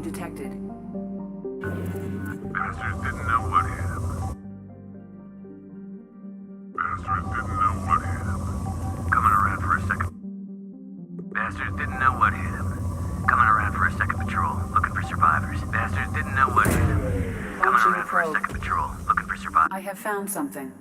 anomaly detected. Bastards didn't know what hit him. Bastards didn't know what hit him. Coming around for a second. Bastards didn't know what hit him. Coming around for a second patrol, looking for survivors. Bastards didn't know what hit him. Coming Launching around the for a probe. second patrol, looking for survivors. I have found something.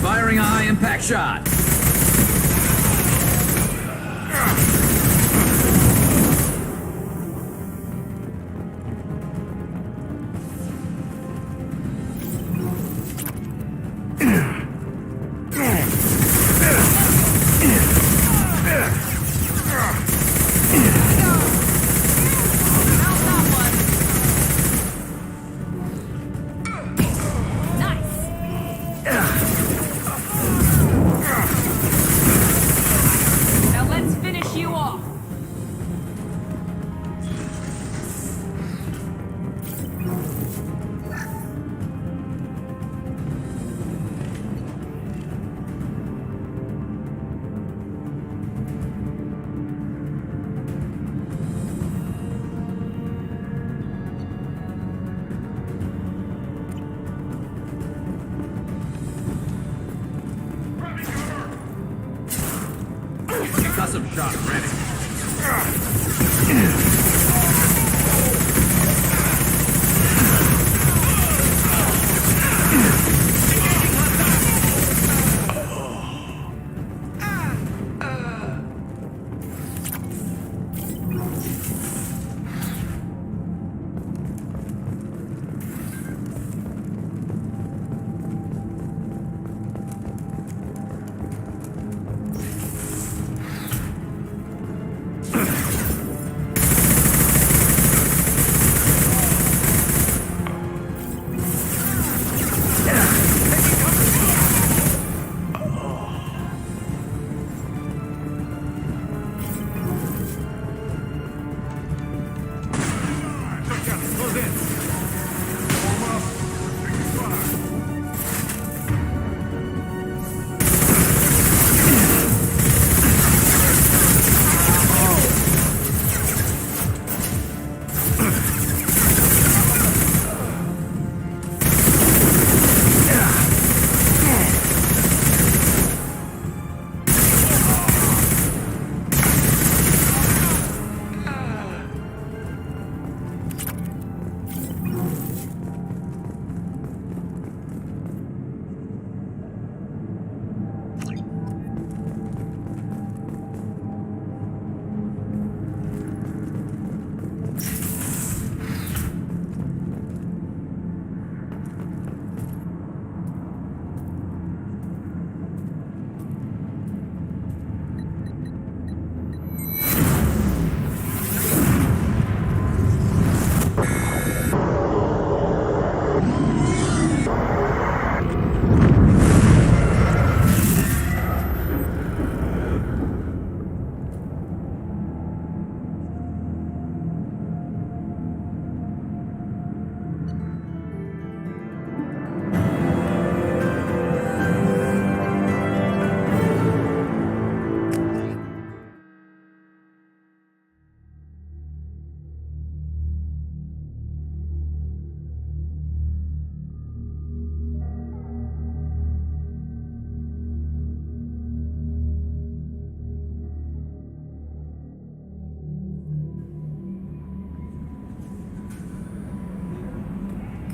Firing a high-impact shot. Now let's finish you off. Custom shot ready.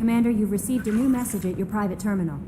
Commander, you've received a new message at your private terminal.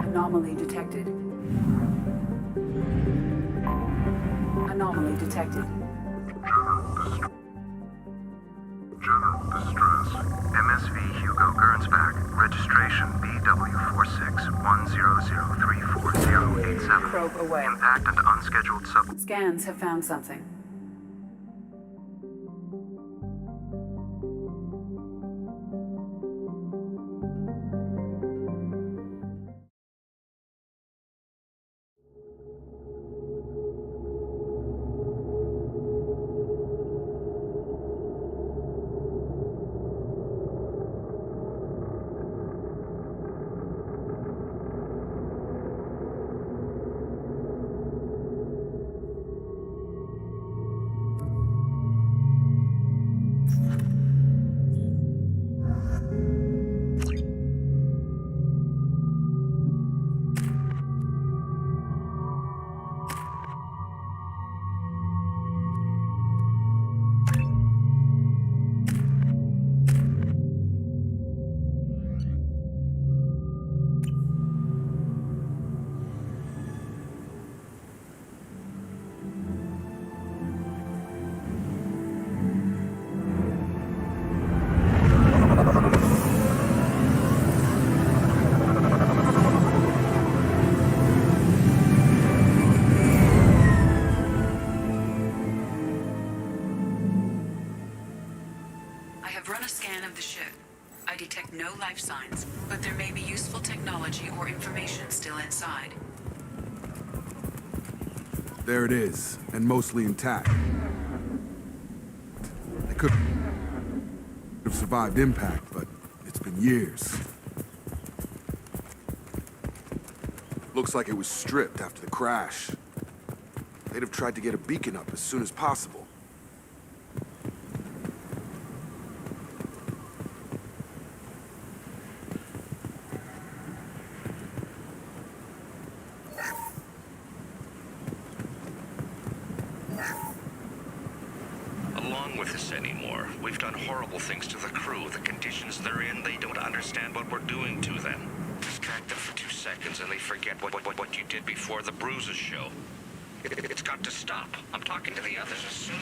Anomaly detected. Anomaly detected. General distress. MSV Hugo Gernsback. Registration BW4610034087. Probe away. Impact and unscheduled sub... Scans have found something. I have run a scan of the ship. I detect no life signs, but there may be useful technology or information still inside. There it is, and mostly intact. They could have survived impact, but it's been years. Looks like it was stripped after the crash. They'd have tried to get a beacon up as soon as possible. Along with this anymore. We've done horrible things to the crew. The conditions they're in, they don't understand what we're doing to them. Distract them for 2 seconds and they forget what you did before the bruises show. It's got to stop. I'm talking to the others as soon as...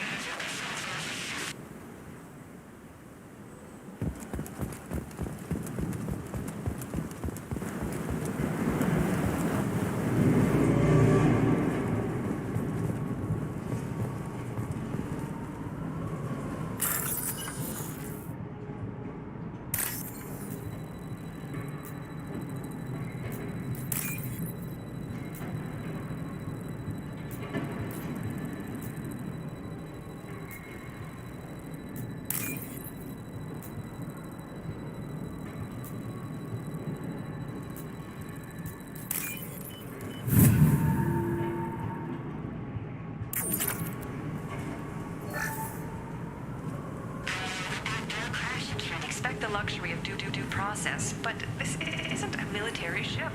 luxury of due process, but this isn't a military ship.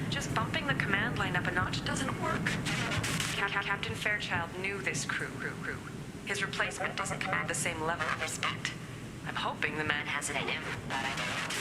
Just bumping the command line up a notch doesn't work. Captain Fairchild knew this crew. His replacement doesn't command the same level of respect. I'm hoping the man has it in him, but I don't know.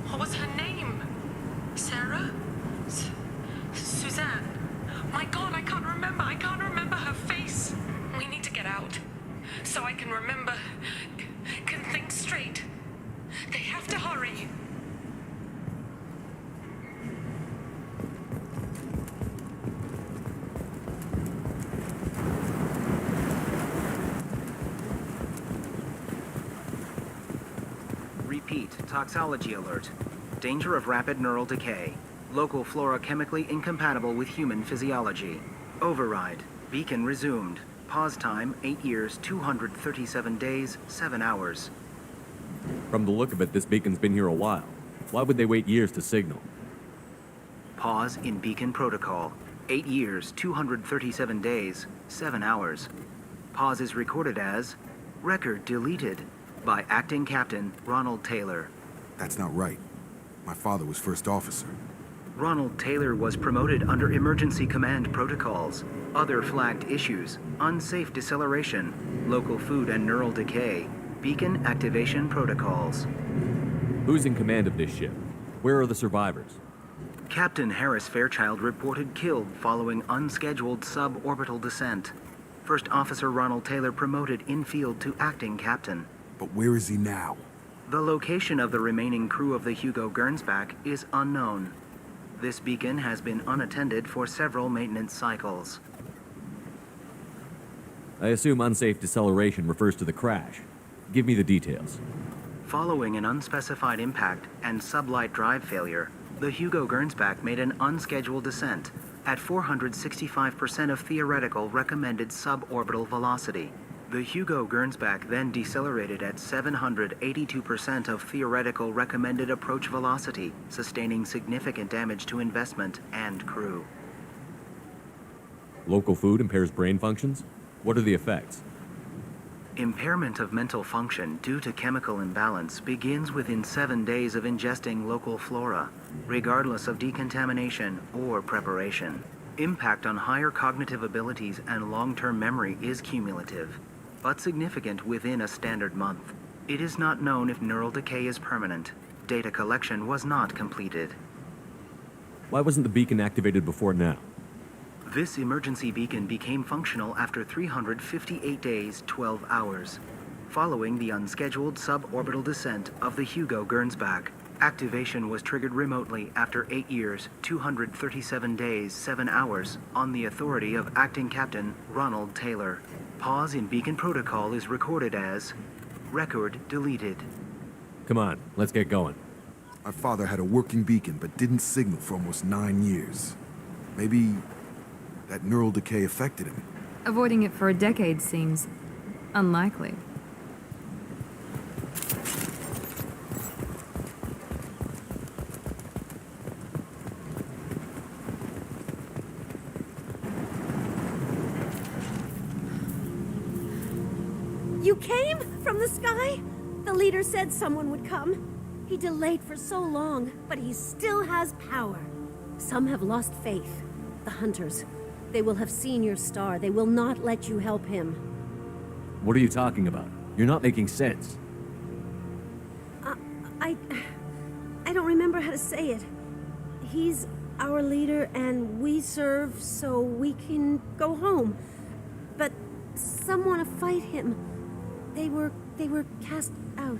What was her name? Sarah? Suzanne? My God, I can't remember. I can't remember her face. We need to get out. So I can remember, can think straight. They have to hurry. Repeat, toxology alert. Danger of rapid neural decay. Local flora chemically incompatible with human physiology. Override. Beacon resumed. Pause time, 8 years, 237 days, 7 hours. From the look of it, this beacon's been here a while. Why would they wait years to signal? Pause in beacon protocol. 8 years, 237 days, 7 hours. Pause is recorded as record deleted by Acting Captain Ronald Taylor. That's not right. My father was first officer. Ronald Taylor was promoted under emergency command protocols. Other flagged issues: unsafe deceleration, local food and neural decay, beacon activation protocols. Who's in command of this ship? Where are the survivors? Captain Harris Fairchild reported killed following unscheduled suborbital descent. First Officer Ronald Taylor promoted in-field to acting captain. But where is he now? The location of the remaining crew of the Hugo Gernsback is unknown. This beacon has been unattended for several maintenance cycles. I assume unsafe deceleration refers to the crash. Give me the details. Following an unspecified impact and sublight drive failure, the Hugo Gernsback made an unscheduled descent at 465% of theoretical recommended suborbital velocity. The Hugo Gernsback then decelerated at 782% of theoretical recommended approach velocity, sustaining significant damage to investment and crew. Local food impairs brain functions? What are the effects? Impairment of mental function due to chemical imbalance begins within 7 days of ingesting local flora, regardless of decontamination or preparation. Impact on higher cognitive abilities and long-term memory is cumulative, but significant within a standard month. It is not known if neural decay is permanent. Data collection was not completed. Why wasn't the beacon activated before now? This emergency beacon became functional after 358 days, 12 hours, following the unscheduled suborbital descent of the Hugo Gernsback. Activation was triggered remotely after 8 years, 237 days, 7 hours, on the authority of Acting Captain Ronald Taylor. Pause in beacon protocol is recorded as record deleted. Come on, let's get going. My father had a working beacon but didn't signal for almost 9 years. Maybe that neural decay affected him. Avoiding it for a decade seems unlikely. You came from the sky? The leader said someone would come. He delayed for so long, but he still has power. Some have lost faith. The hunters. They will have seen your star. They will not let you help him. What are you talking about? You're not making sense. I don't remember how to say it. He's our leader and we serve so we can go home. But some want to fight him. They were cast out.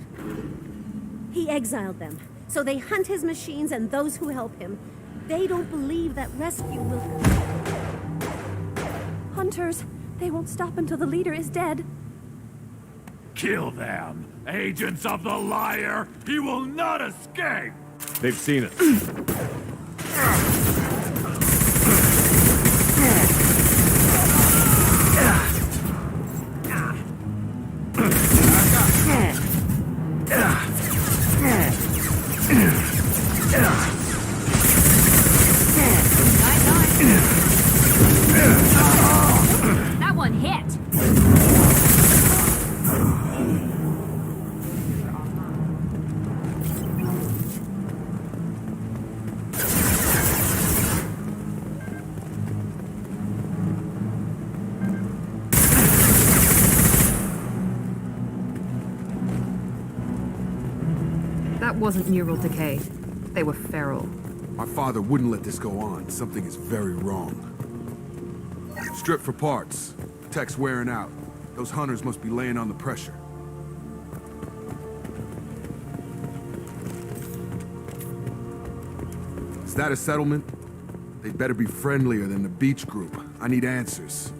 He exiled them, so they hunt his machines and those who help him. They don't believe that rescue will... Hunters! They won't stop until the leader is dead. Kill them! Agents of the liar! He will not escape! They've seen us. That one hit! That wasn't neural decay. They were feral. My father wouldn't let this go on. Something is very wrong. Strip for parts. Tech's wearing out. Those hunters must be laying on the pressure. Is that a settlement? They'd better be friendlier than the beach group. I need answers.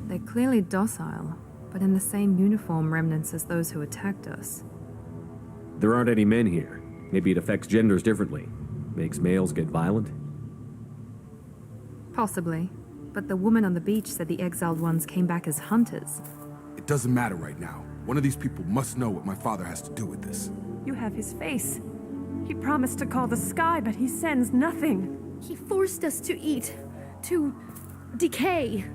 They're clearly docile, but in the same uniform remnants as those who attacked us. There aren't any men here. Maybe it affects genders differently. Makes males get violent? Possibly. But the woman on the beach said the exiled ones came back as hunters. It doesn't matter right now. One of these people must know what my father has to do with this. You have his face. He promised to call the sky, but he sends nothing. He forced us to eat, to decay.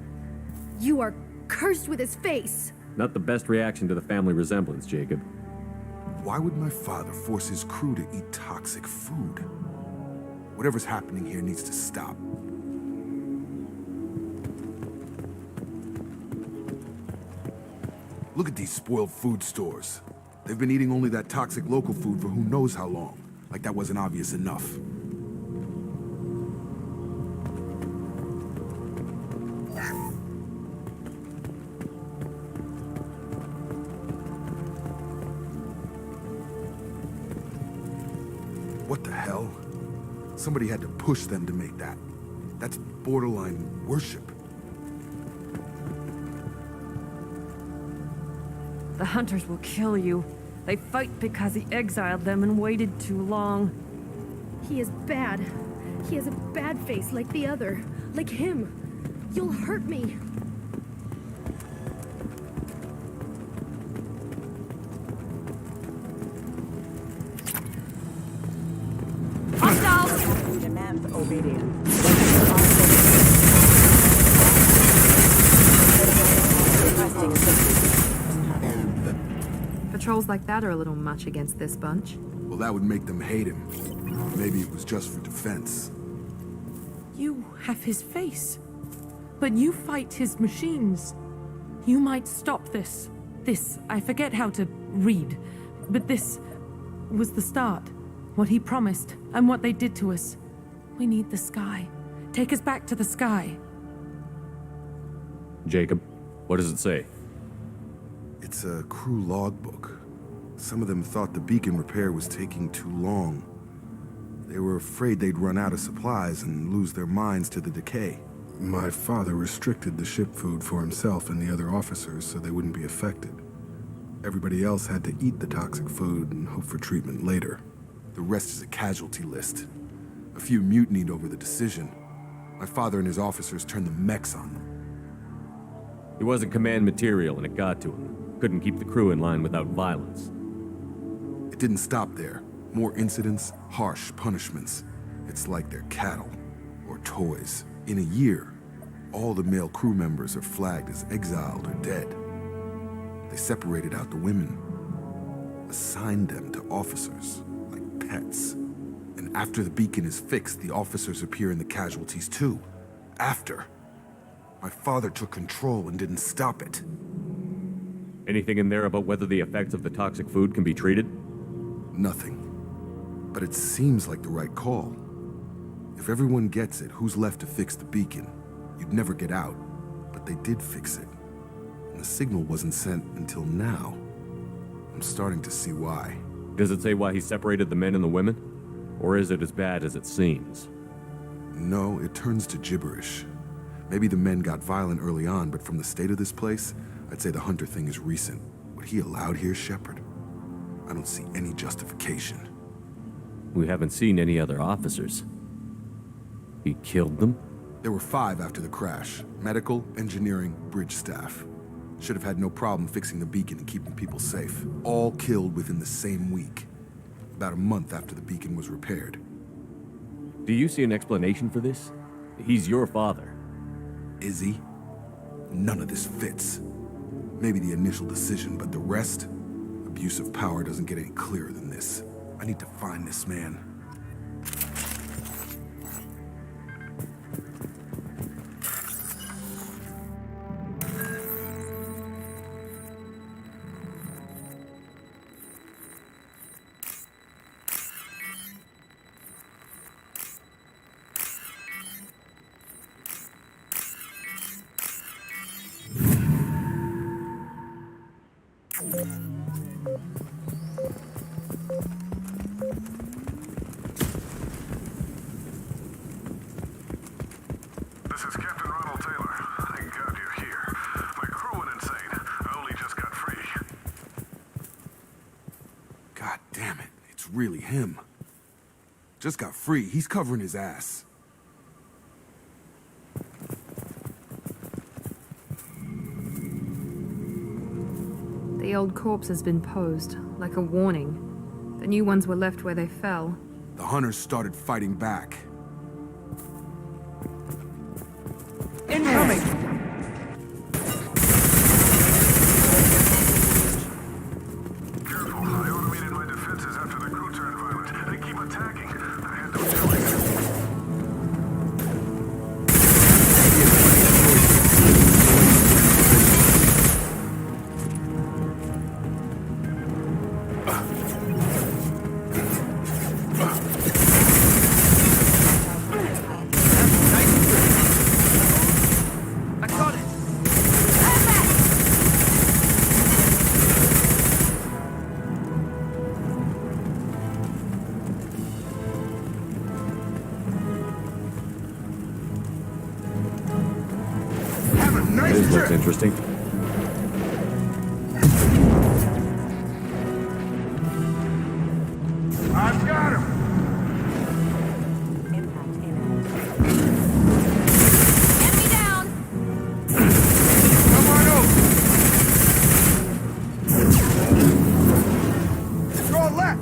You are cursed with his face. Not the best reaction to the family resemblance, Jacob. Why would my father force his crew to eat toxic food? Whatever's happening here needs to stop. Look at these spoiled food stores. They've been eating only that toxic local food for who knows how long. Like that wasn't obvious enough. What the hell? Somebody had to push them to make that. That's borderline worship. The hunters will kill you. They fight because he exiled them and waited too long. He is bad. He has a bad face like the other. Like him. You'll hurt me. Hostiles! Demand obedience. Requesting assistance. Patrols like that are a little much against this bunch. Well, that would make them hate him. Maybe it was just for defense. You have his face. But you fight his machines. You might stop this. This, I forget how to read. But this was the start. What he promised, and what they did to us. We need the sky. Take us back to the sky. Jacob, what does it say? It's a crew logbook. Some of them thought the beacon repair was taking too long. They were afraid they'd run out of supplies and lose their minds to the decay. My father restricted the ship food for himself and the other officers so they wouldn't be affected. Everybody else had to eat the toxic food and hope for treatment later. The rest is a casualty list. A few mutinied over the decision. My father and his officers turned the mechs on them. He wasn't command material and it got to him. Couldn't keep the crew in line without violence. It didn't stop there. More incidents, harsh punishments. It's like they're cattle or toys. In a year, all the male crew members are flagged as exiled or dead. They separated out the women, assigned them to officers, like pets. And after the beacon is fixed, the officers appear in the casualties too. After. My father took control and didn't stop it. Anything in there about whether the effects of the toxic food can be treated? Nothing. But it seems like the right call. If everyone gets it, who's left to fix the beacon? You'd never get out, but they did fix it. And the signal wasn't sent until now. I'm starting to see why. Does it say why he separated the men and the women? Or is it as bad as it seems? No, it turns to gibberish. Maybe the men got violent early on, but from the state of this place, I'd say the Hunter thing is recent. What he allowed here, Shepard? I don't see any justification. We haven't seen any other officers. He killed them? There were 5 after the crash. Medical, engineering, bridge staff. Should have had no problem fixing the beacon and keeping people safe. All killed within the same week. About a month after the beacon was repaired. Do you see an explanation for this? He's your father. Is he? None of this fits. Maybe the initial decision, but the rest? Abuse of power doesn't get any clearer than this. I need to find this man. This is Captain Ronald Taylor. Thank God you're here. My crew went insane. I only just got free. God damn it, it's really him. Just got free, he's covering his ass. The old corpse has been posed, like a warning. The new ones were left where they fell. The Hunters started fighting back. Incoming! Careful, I automated my defenses after the crew turned violent. They keep attacking. I had no choice. This looks interesting. I've got him! Enemy down! Come on over! Your left!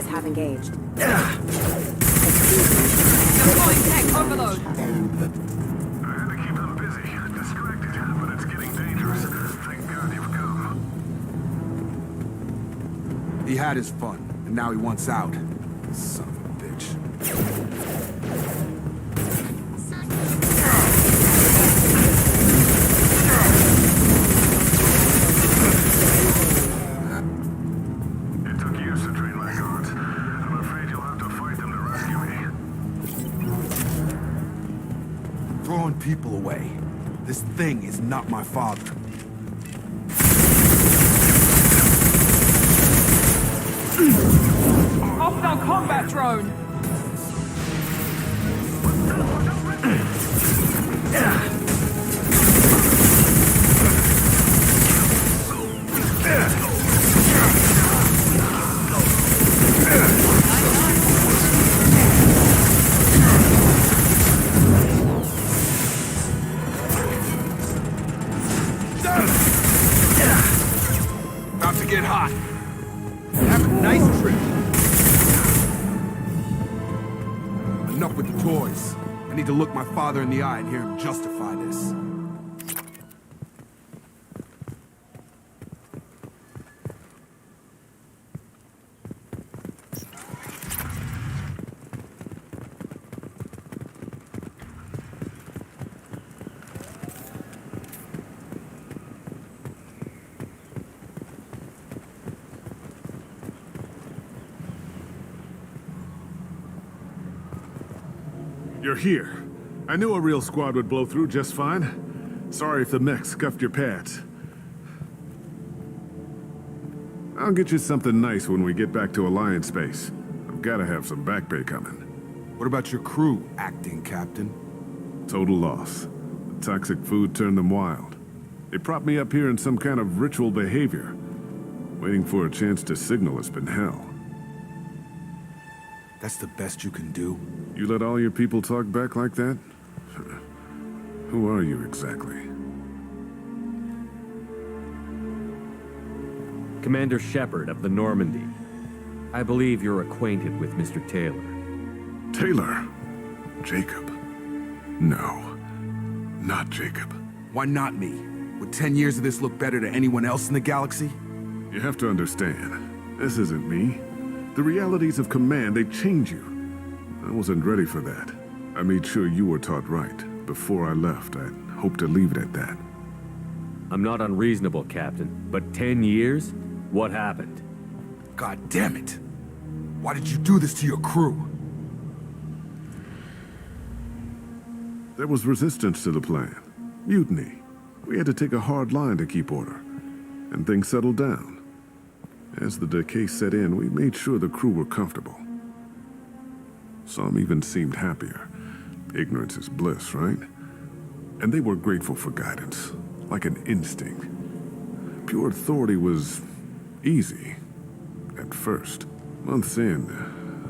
Have engaged. Deploying tech overload. I had to keep them busy, distracted, but it's getting dangerous. Thank God you've come. He had his fun, and now he wants out. Son of a bitch. It took years to train my guards. I'm afraid you'll have to fight them to rescue me. Throwing people away. This thing is not my father. Hostile combat drone! About to get hot. Have a nice trip. Enough with the toys. I need to look my father in the eye and hear him justify this. You're here. I knew a real squad would blow through just fine. Sorry if the mech scuffed your pads. I'll get you something nice when we get back to Alliance Base. I've gotta have some back pay coming. What about your crew, acting captain? Total loss. The toxic food turned them wild. They propped me up here in some kind of ritual behavior. Waiting for a chance to signal has been hell. That's the best you can do? You let all your people talk back like that? Who are you exactly? Commander Shepard of the Normandy. I believe you're acquainted with Mr. Taylor. Taylor? Jacob? No. Not Jacob. Why not me? Would 10 years of this look better to anyone else in the galaxy? You have to understand, this isn't me. The realities of command, they change you. I wasn't ready for that. I made sure you were taught right. Before I left, I hoped to leave it at that. I'm not unreasonable, Captain, but 10 years? What happened? God damn it! Why did you do this to your crew? There was resistance to the plan. Mutiny. We had to take a hard line to keep order. And things settled down. As the decay set in, we made sure the crew were comfortable. Some even seemed happier. Ignorance is bliss, right? And they were grateful for guidance, like an instinct. Pure authority was easy, at first. Months in,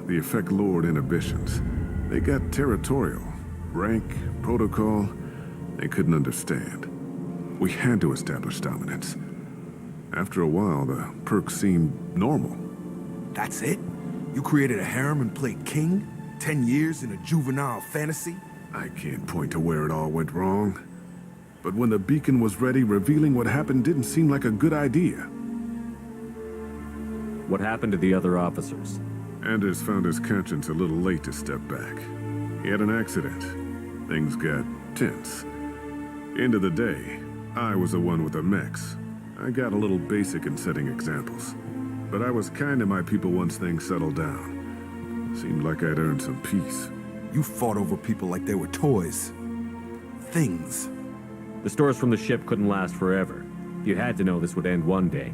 the effect lowered inhibitions. They got territorial. Rank, protocol, they couldn't understand. We had to establish dominance. After a while, the perks seemed normal. That's it? You created a harem and played king? 10 years in a juvenile fantasy? I can't point to where it all went wrong. But when the beacon was ready, revealing what happened didn't seem like a good idea. What happened to the other officers? Anders found his conscience a little late to step back. He had an accident. Things got tense. End of the day, I was the one with the mechs. I got a little basic in setting examples. But I was kind to my people once things settled down. Seemed like I'd earned some peace. You fought over people like they were toys. Things. The stores from the ship couldn't last forever. You had to know this would end one day.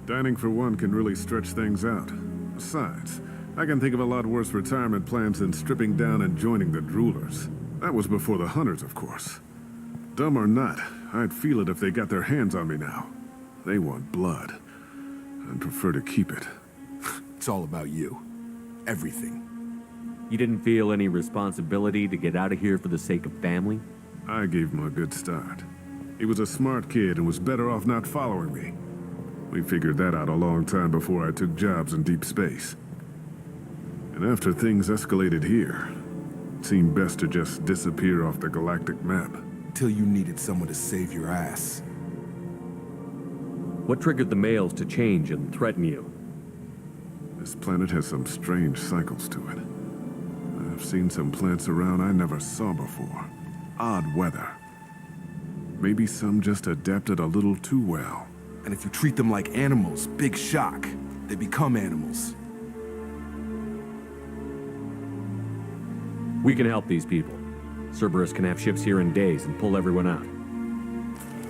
Dining for one can really stretch things out. Besides, I can think of a lot worse retirement plans than stripping down and joining the Droolers. That was before the Hunters, of course. Dumb or not, I'd feel it if they got their hands on me now. They want blood. I'd prefer to keep it. It's all about you. Everything. You didn't feel any responsibility to get out of here for the sake of family? I gave him a good start. He was a smart kid and was better off not following me. We figured that out a long time before I took jobs in deep space. And after things escalated here, it seemed best to just disappear off the galactic map. Till you needed someone to save your ass. What triggered the males to change and threaten you? This planet has some strange cycles to it. I've seen some plants around I never saw before. Odd weather. Maybe some just adapted a little too well. And if you treat them like animals, big shock. They become animals. We can help these people. Cerberus can have ships here in days and pull everyone out.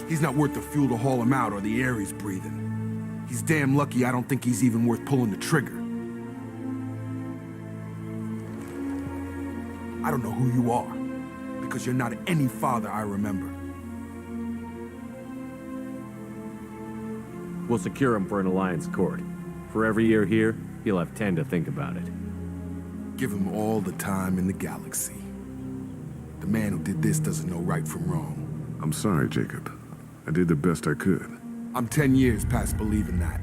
He's not worth the fuel to haul him out or the air he's breathing. He's damn lucky I don't think he's even worth pulling the trigger. I don't know who you are, because you're not any father I remember. We'll secure him for an Alliance court. For every year here, he'll have 10 to think about it. Give him all the time in the galaxy. The man who did this doesn't know right from wrong. I'm sorry, Jacob. I did the best I could. I'm 10 years past believing that.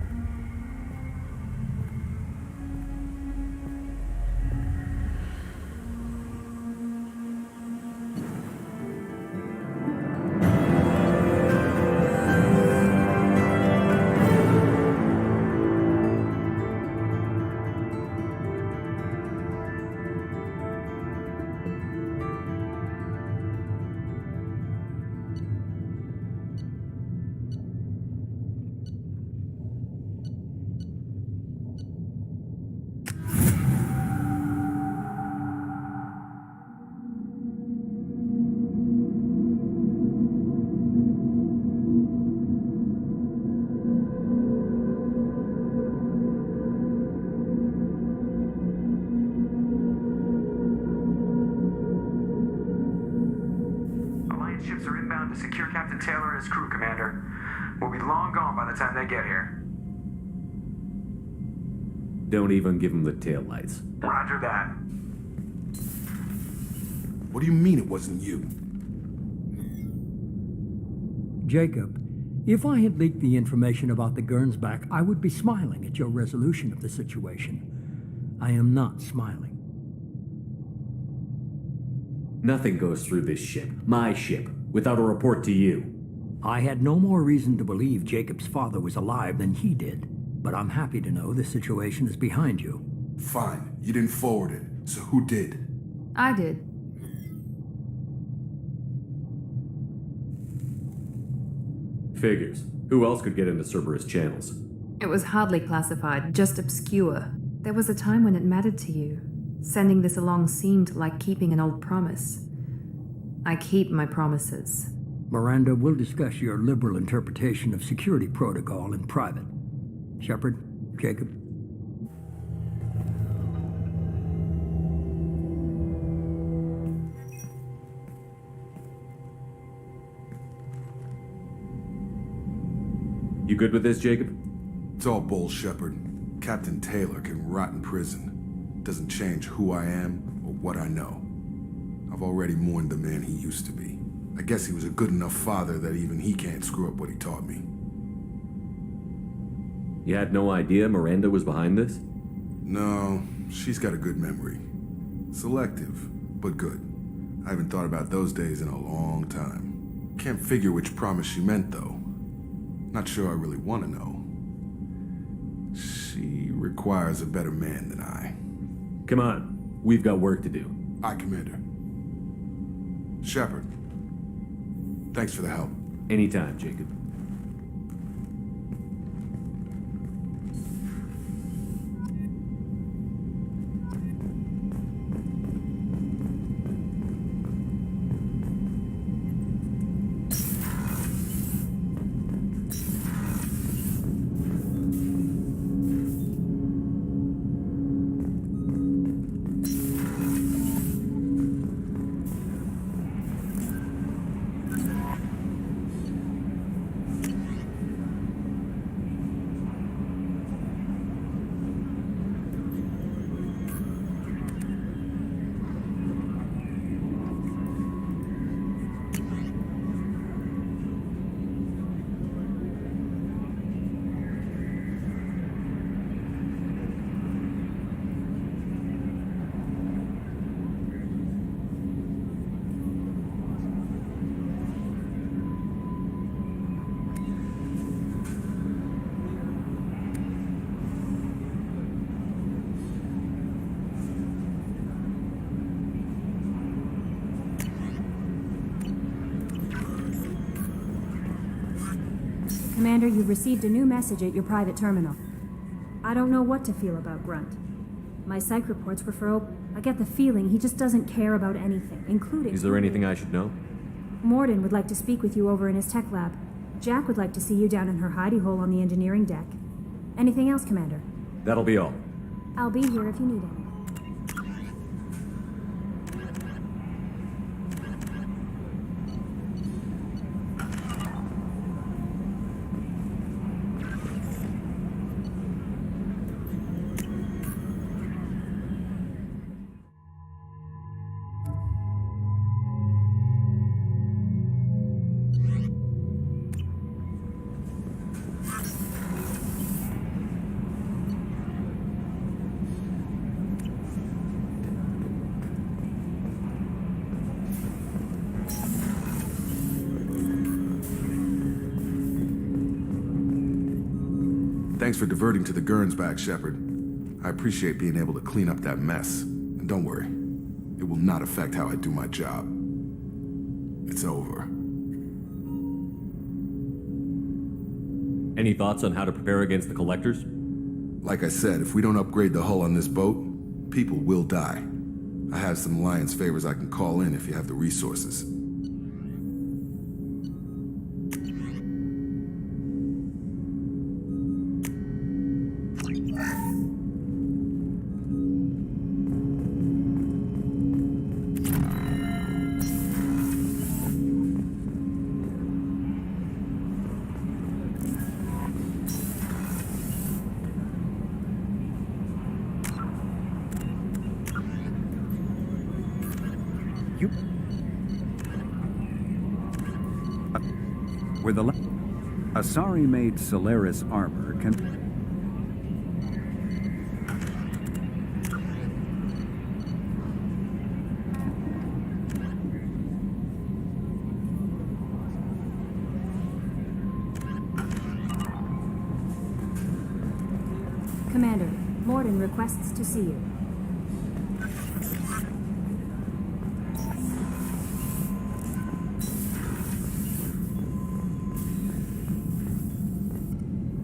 time they get here. Don't even give them the taillights. Roger that. What do you mean it wasn't you? Jacob, if I had leaked the information about the Gernsback, I would be smiling at your resolution of the situation. I am not smiling. Nothing goes through this ship, my ship, without a report to you. I had no more reason to believe Jacob's father was alive than he did, but I'm happy to know the situation is behind you. Fine, you didn't forward it, so who did? I did. Figures. Who else could get into Cerberus channels? It was hardly classified, just obscure. There was a time when it mattered to you. Sending this along seemed like keeping an old promise. I keep my promises. Miranda, we'll discuss your liberal interpretation of security protocol in private. Shepard, Jacob. You good with this, Jacob? It's all bull, Shepard. Captain Taylor can rot in prison. Doesn't change who I am or what I know. I've already mourned the man he used to be. I guess he was a good enough father that even he can't screw up what he taught me. You had no idea Miranda was behind this? No, she's got a good memory. Selective, but good. I haven't thought about those days in a long time. Can't figure which promise she meant, though. Not sure I really want to know. She requires a better man than I. Come on, we've got work to do. Aye, Commander. Shepard, thanks for the help. Anytime, Jacob. Commander, you've received a new message at your private terminal. I don't know what to feel about Grunt. My psych reports were for I get the feeling he just doesn't care about anything, including... Is there anything I should know? Morden would like to speak with you over in his tech lab. Jack would like to see you down in her hidey hole on the engineering deck. Anything else, Commander? That'll be all. I'll be here if you need any. Thanks for diverting to the Gernsback, Shepard. I appreciate being able to clean up that mess. And don't worry, it will not affect how I do my job. It's over. Any thoughts on how to prepare against the Collectors? Like I said, if we don't upgrade the hull on this boat, people will die. I have some Alliance favors I can call in if you have the resources. You... With Asari-made Solaris armor can... Commander, Morden requests to see you.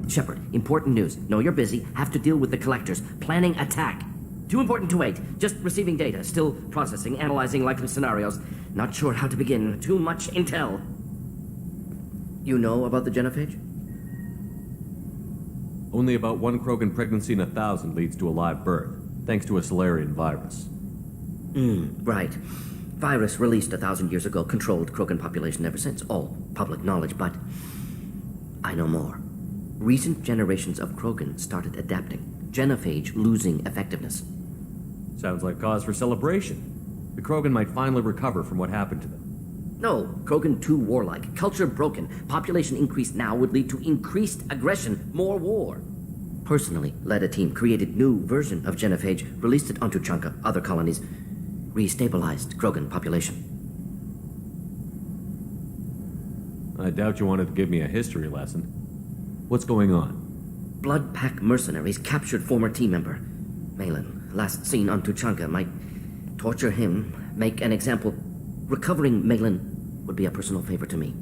Shepard, important news. Know you're busy. Have to deal with the collectors. Planning attack. Too important to wait. Just receiving data. Still processing, analyzing likely scenarios. Not sure how to begin. Too much intel. You know about the genophage? Only about one Krogan pregnancy in 1,000 leads to a live birth, thanks to a Solarian virus. Right. Virus released 1,000 years ago, controlled Krogan population ever since. All public knowledge, but I know more. Recent generations of Krogan started adapting. Genophage losing effectiveness. Sounds like cause for celebration. The Krogan might finally recover from what happened to them. No, Krogan too warlike. Culture broken. Population increase now would lead to increased aggression. More war. Personally, led a team, created new version of genophage, released it onto Tuchanka, other colonies, restabilized Krogan population. I doubt you wanted to give me a history lesson. What's going on? Blood Pack mercenaries captured former team member. Malin, last seen on Tuchanka, might torture him, make an example. Recovering Malin would be a personal favor to me.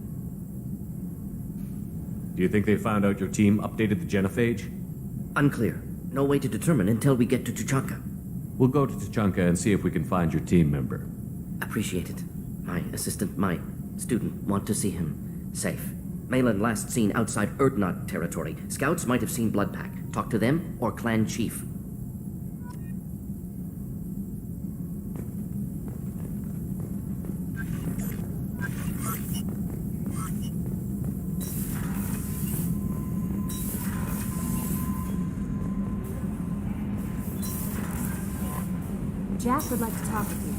Do you think they found out your team updated the genophage? Unclear. No way to determine until we get to Tuchanka. We'll go to Tuchanka and see if we can find your team member. Appreciate it. My assistant, my student, want to see him safe. Malin last seen outside Urdnot territory. Scouts might have seen Bloodpack. Talk to them or clan chief. Jack would like to talk with you.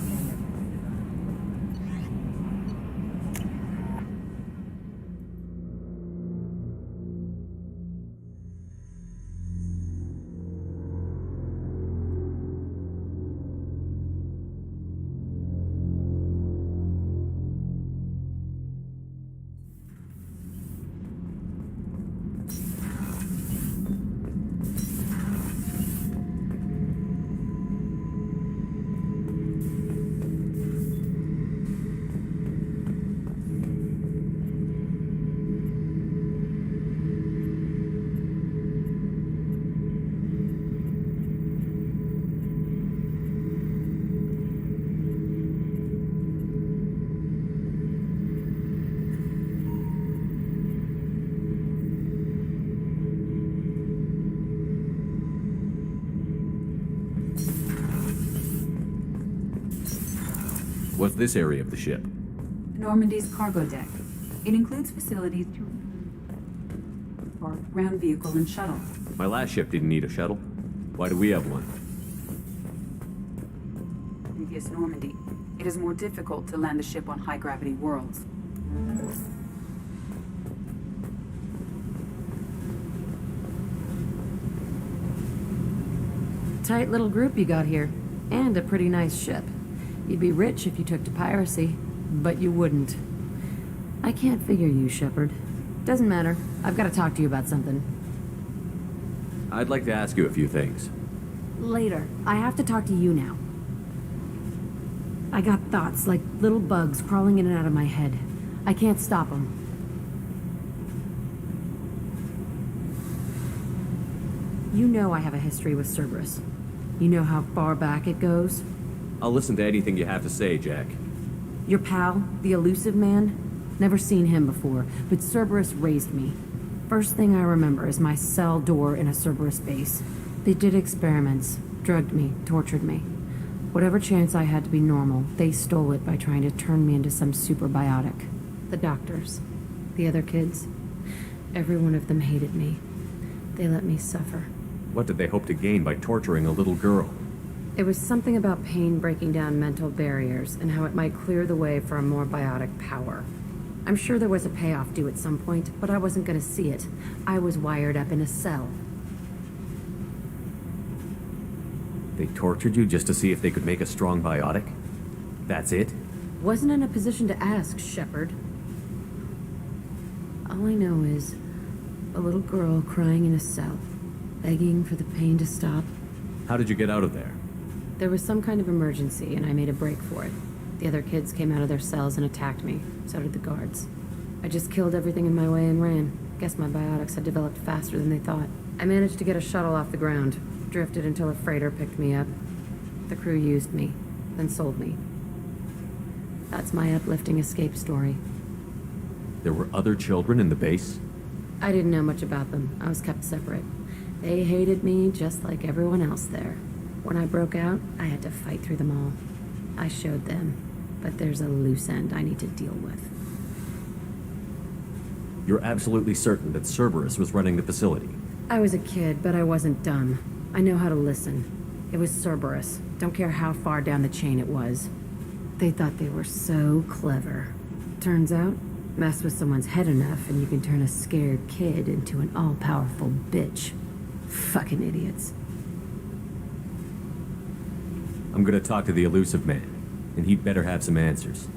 What's this area of the ship? Normandy's cargo deck. It includes facilities for ground vehicle and shuttle. My last ship didn't need a shuttle. Why do we have one? Previous Normandy. It is more difficult to land a ship on high-gravity worlds. Tight little group you got here. And a pretty nice ship. You'd be rich if you took to piracy, but you wouldn't. I can't figure you, Shepard. Doesn't matter. I've got to talk to you about something. I'd like to ask you a few things. Later. I have to talk to you now. I got thoughts like little bugs crawling in and out of my head. I can't stop them. You know I have a history with Cerberus. You know how far back it goes? I'll listen to anything you have to say, Jack. Your pal, the elusive man? Never seen him before, but Cerberus raised me. First thing I remember is my cell door in a Cerberus base. They did experiments, drugged me, tortured me. Whatever chance I had to be normal, they stole it by trying to turn me into some superbiotic. The doctors, the other kids, every one of them hated me. They let me suffer. What did they hope to gain by torturing a little girl? It was something about pain breaking down mental barriers and how it might clear the way for a more biotic power. I'm sure there was a payoff due at some point, but I wasn't going to see it. I was wired up in a cell. They tortured you just to see if they could make a strong biotic? That's it? Wasn't in a position to ask, Shepard. All I know is a little girl crying in a cell, begging for the pain to stop. How did you get out of there? There was some kind of emergency, and I made a break for it. The other kids came out of their cells and attacked me. So did the guards. I just killed everything in my way and ran. Guess my biotics had developed faster than they thought. I managed to get a shuttle off the ground. Drifted until a freighter picked me up. The crew used me, then sold me. That's my uplifting escape story. There were other children in the base? I didn't know much about them. I was kept separate. They hated me just like everyone else there. When I broke out, I had to fight through them all. I showed them, but there's a loose end I need to deal with. You're absolutely certain that Cerberus was running the facility? I was a kid, but I wasn't dumb. I know how to listen. It was Cerberus. Don't care how far down the chain it was. They thought they were so clever. Turns out, mess with someone's head enough and you can turn a scared kid into an all-powerful bitch. Fucking idiots. I'm gonna talk to the Elusive Man, and he'd better have some answers.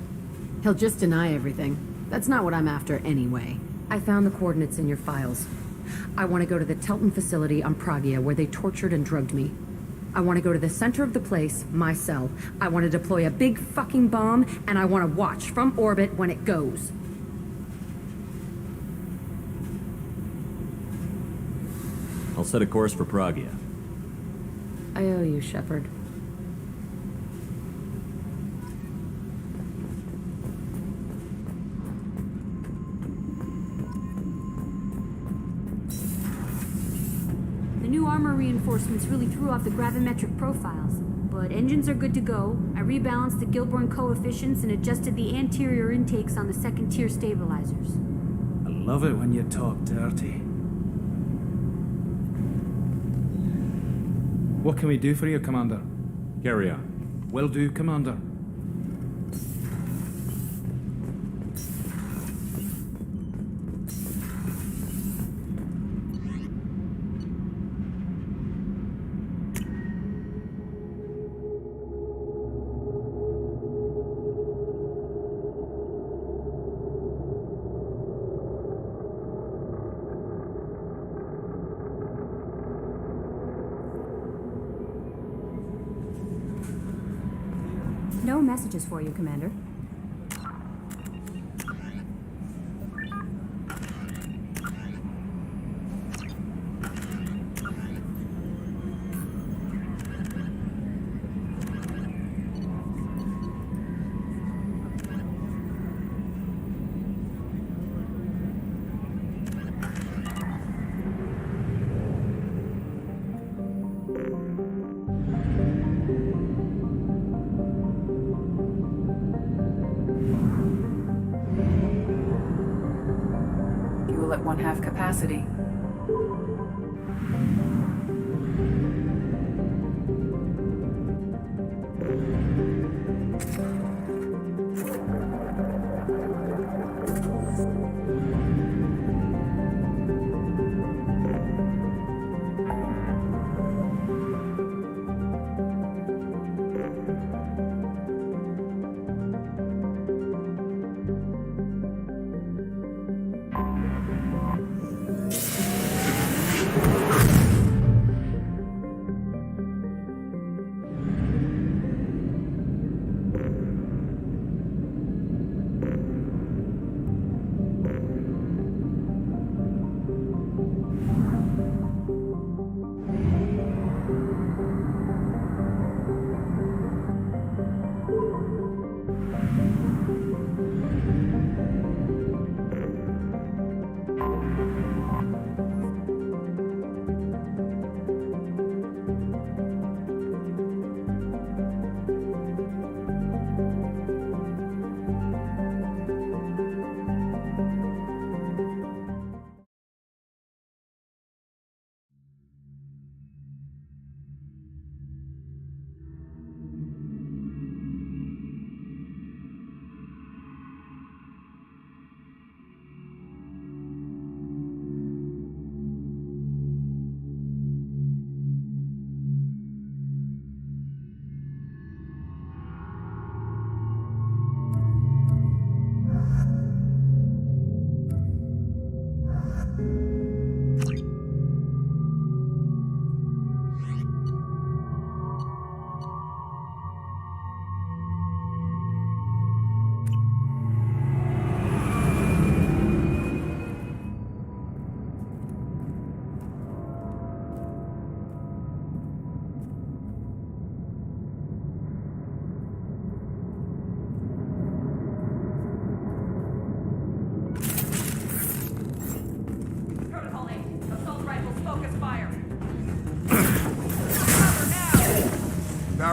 He'll just deny everything. That's not what I'm after anyway. I found the coordinates in your files. I want to go to the Telton facility on Pragia where they tortured and drugged me. I want to go to the center of the place, my cell. I want to deploy a big fucking bomb, and I want to watch from orbit when it goes. I'll set a course for Pragia. I owe you, Shepard. The new armor reinforcements really threw off the gravimetric profiles, but engines are good to go. I rebalanced the Gilborn coefficients and adjusted the anterior intakes on the second-tier stabilizers. I love it when you talk dirty. What can we do for you, Commander? Carry on. Will do, Commander. No messages for you, Commander. Fuel at 1/2 capacity.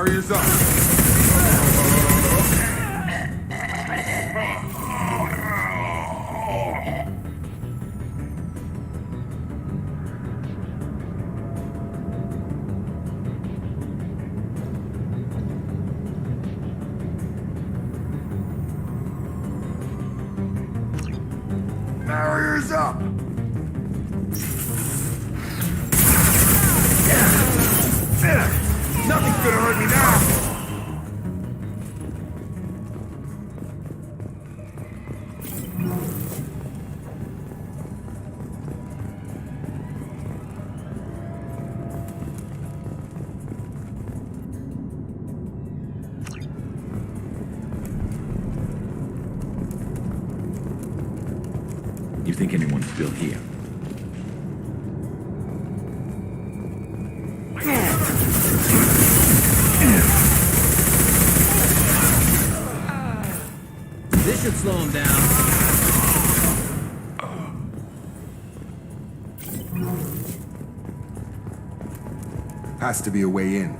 Barriers up. Barriers up! Nothing's gonna hurt me now! You think anyone's still here? This should slow him down. Has to be a way in.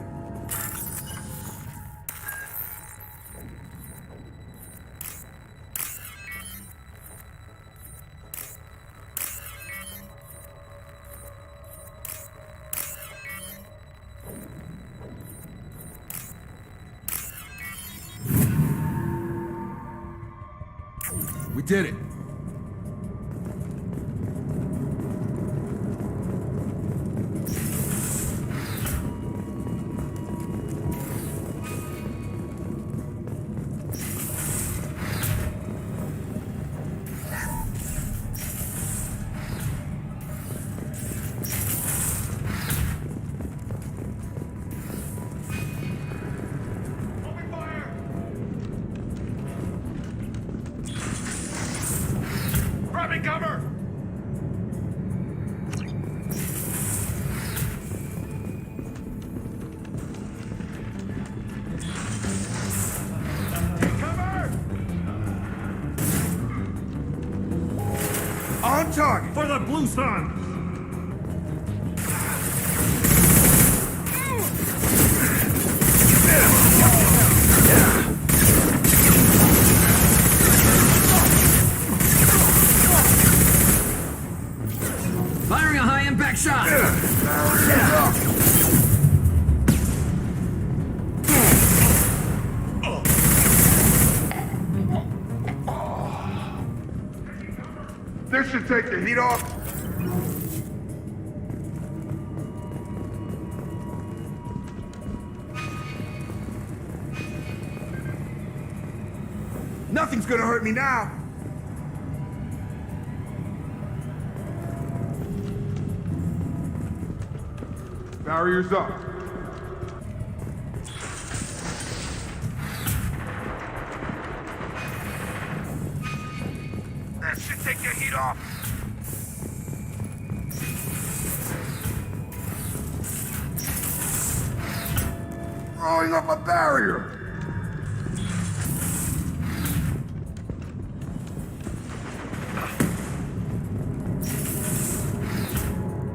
We did it. Grabbing cover! On target! For the blue sun! Firing a high-impact shot! This should take the heat off. Nothing's gonna hurt me now. Barriers up. That should take the heat off. Throwing up a barrier.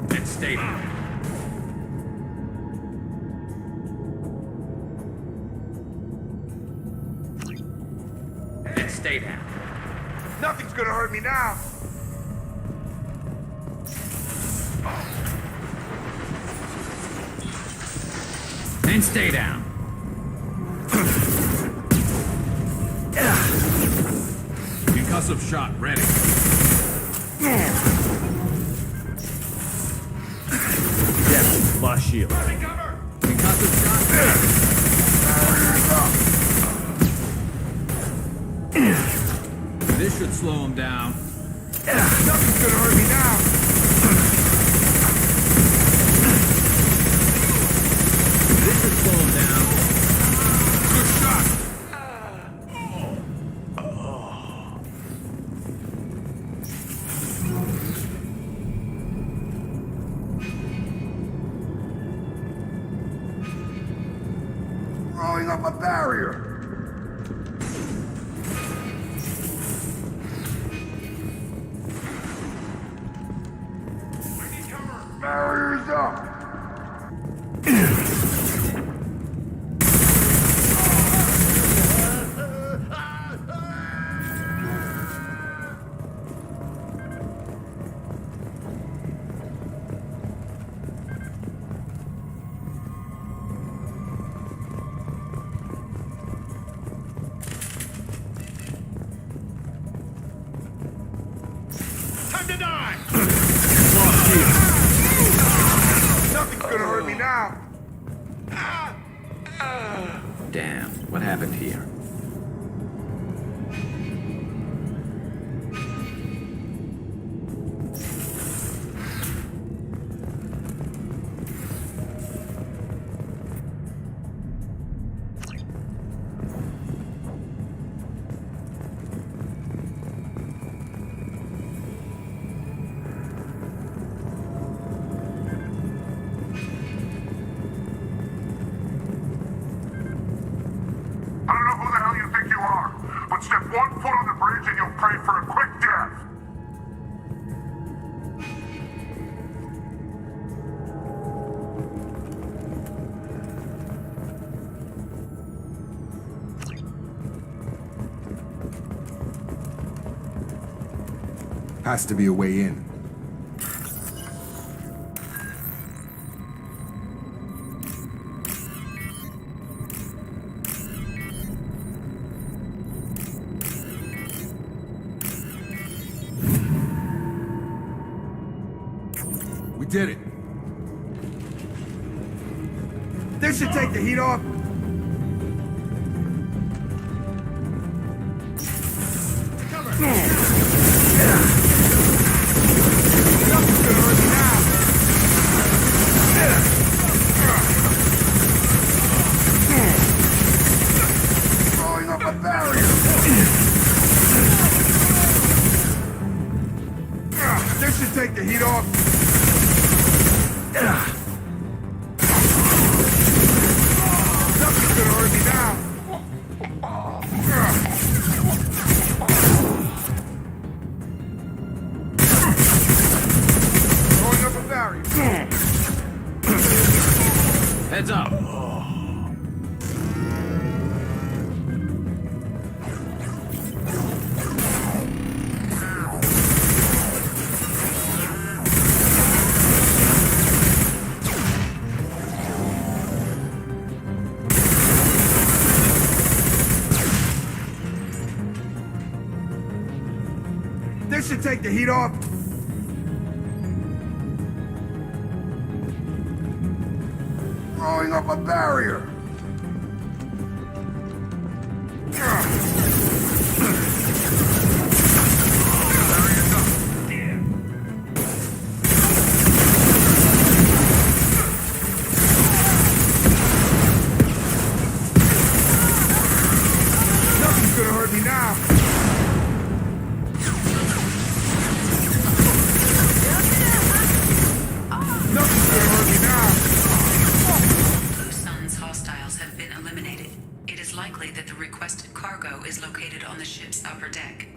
And stay down. And stay down. Nothing's gonna hurt me now. And stay down. Concussive shot ready. Yes, lost shield. Concussive shot ready. This should slow him down. Nothing's gonna hurt me now. This should slow him down. Good shot. Throwing up a barrier. Barriers up. Damn, what happened here? Has to be a way in. We did it. This should take the heat off. This should take the heat off. Nothing's gonna hurt me now. Throwing up a barrier. Heads up. This should take the heat off. Throwing up a barrier. Nothing's gonna hurt me now. Blue Sun's hostiles have been eliminated. It is likely that the requested cargo is located on the ship's upper deck.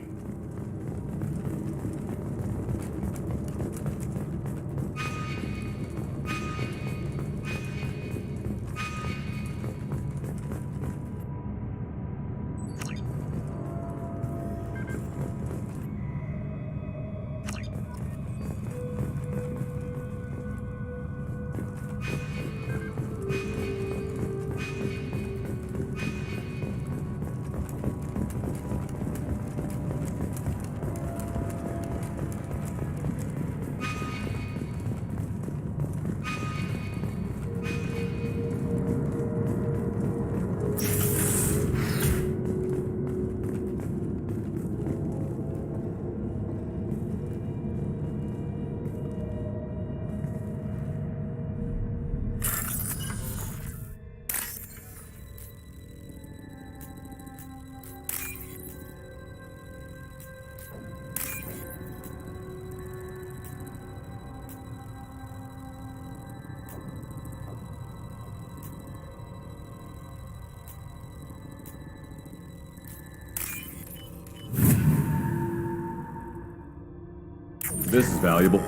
This is valuable.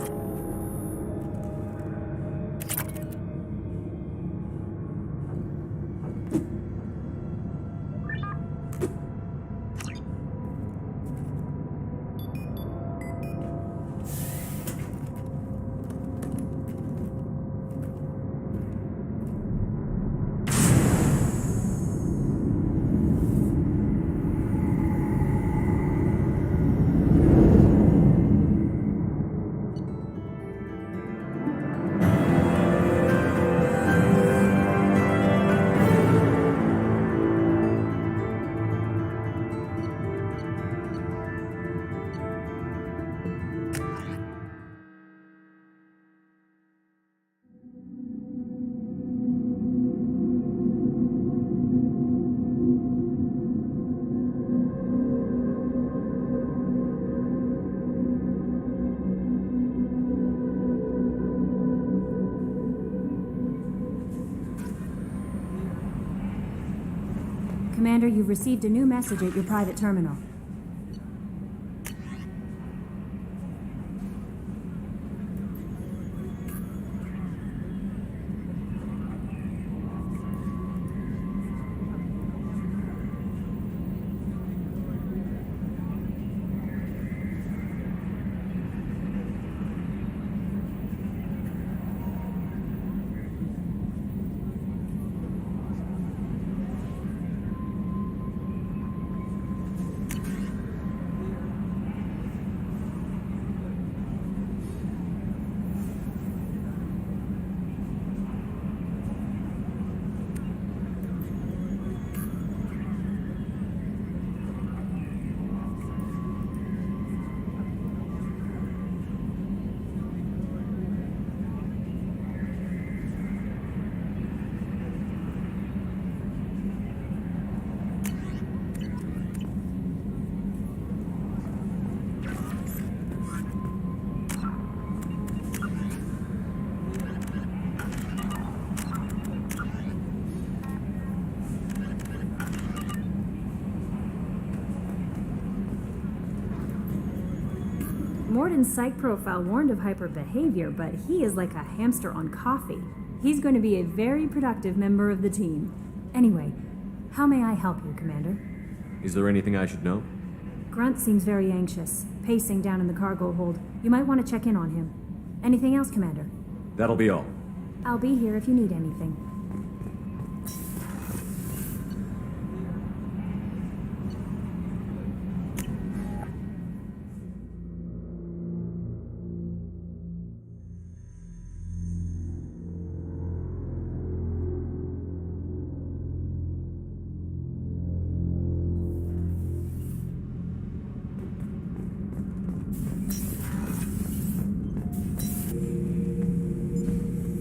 Commander, you've received a new message at your private terminal. Morden's psych profile warned of hyper behavior, but he is like a hamster on coffee. He's going to be a very productive member of the team. Anyway, how may I help you, Commander? Is there anything I should know? Grunt seems very anxious, pacing down in the cargo hold. You might want to check in on him. Anything else, Commander? That'll be all. I'll be here if you need anything.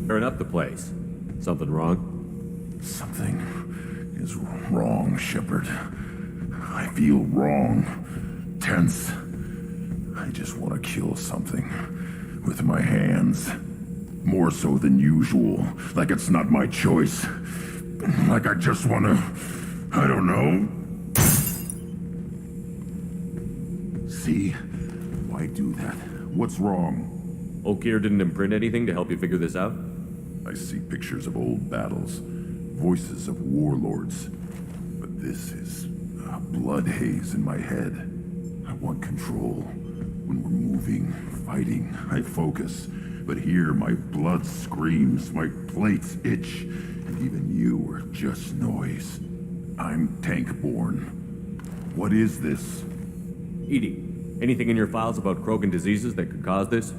Turn up the place. Something wrong? Something is wrong, Shepard. I feel wrong. Tense. I just want to kill something. With my hands. More so than usual. Like it's not my choice. Like I just want to... I don't know. See? Why do that? What's wrong? Okeer didn't imprint anything to help you figure this out? I see pictures of old battles, voices of warlords. But this is a blood haze in my head. I want control. When we're moving, fighting, I focus. But here my blood screams, my plates itch, and even you are just noise. I'm tank-born. What is this? EDI, anything in your files about Krogan diseases that could cause this?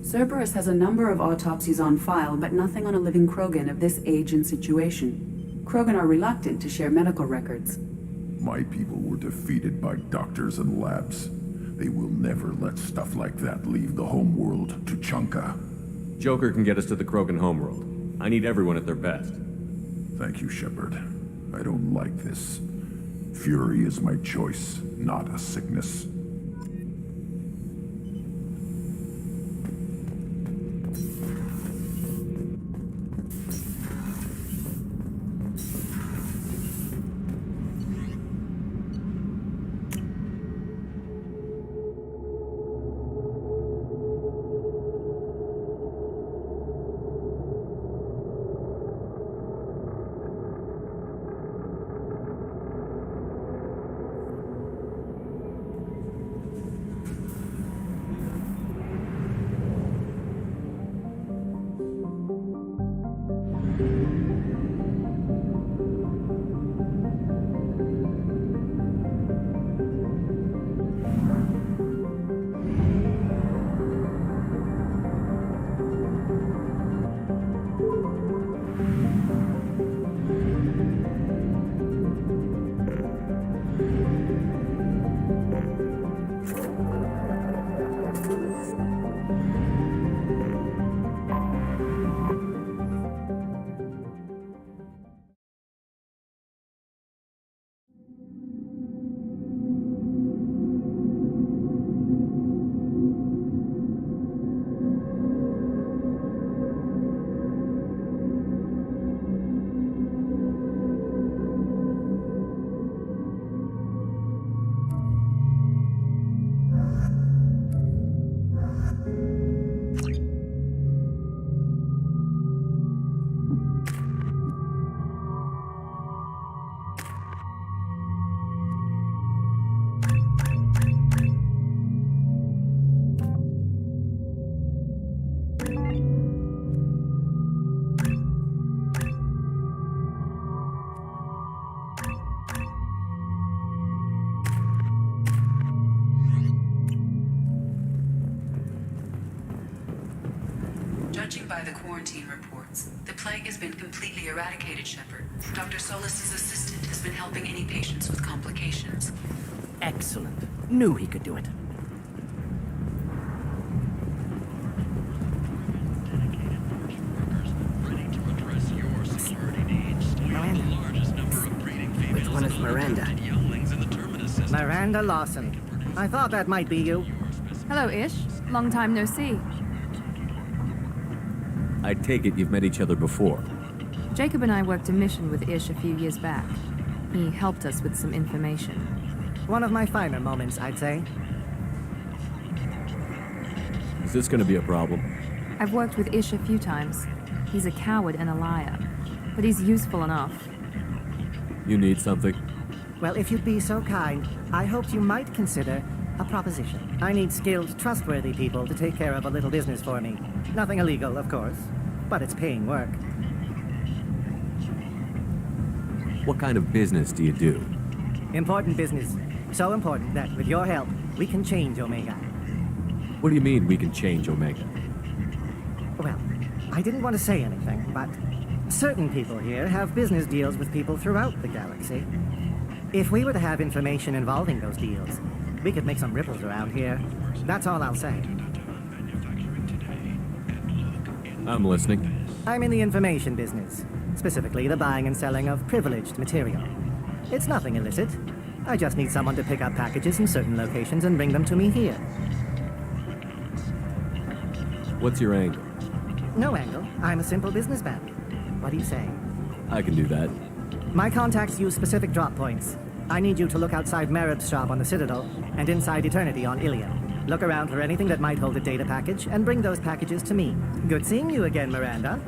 Cerberus has a number of autopsies on file, but nothing on a living Krogan of this age and situation. Krogan are reluctant to share medical records. My people were defeated by doctors and labs. They will never let stuff like that leave the homeworld Tuchanka. Joker can get us to the Krogan homeworld. I need everyone at their best. Thank you, Shepard. I don't like this. Fury is my choice, not a sickness. quarantine reports. The plague has been completely eradicated, Shepard. Dr. Solis's assistant has been helping any patients with complications. Excellent. Knew he could do it. Which one is Miranda? Miranda Lawson. I thought that might be you. Hello, Ish. Long time no see. I take it you've met each other before. Jacob and I worked a mission with Ish a few years back. He helped us with some information. One of my finer moments, I'd say. Is this gonna be a problem? I've worked with Ish a few times. He's a coward and a liar, but he's useful enough. You need something? Well, if you'd be so kind, I hoped you might consider a proposition. I need skilled, trustworthy people to take care of a little business for me. Nothing illegal, of course, but it's paying work. What kind of business do you do? Important business. So important that, with your help, we can change Omega. What do you mean we can change Omega? Well, I didn't want to say anything, but certain people here have business deals with people throughout the galaxy. If we were to have information involving those deals, we could make some ripples around here. That's all I'll say. I'm listening. I'm in the information business, specifically the buying and selling of privileged material. It's nothing illicit. I just need someone to pick up packages in certain locations and bring them to me here. What's your angle? No angle. I'm a simple businessman. What do you say? I can do that. My contacts use specific drop points. I need you to look outside Merib's shop on the Citadel and inside Eternity on Ilium. Look around for anything that might hold a data package and bring those packages to me. Good seeing you again, Miranda.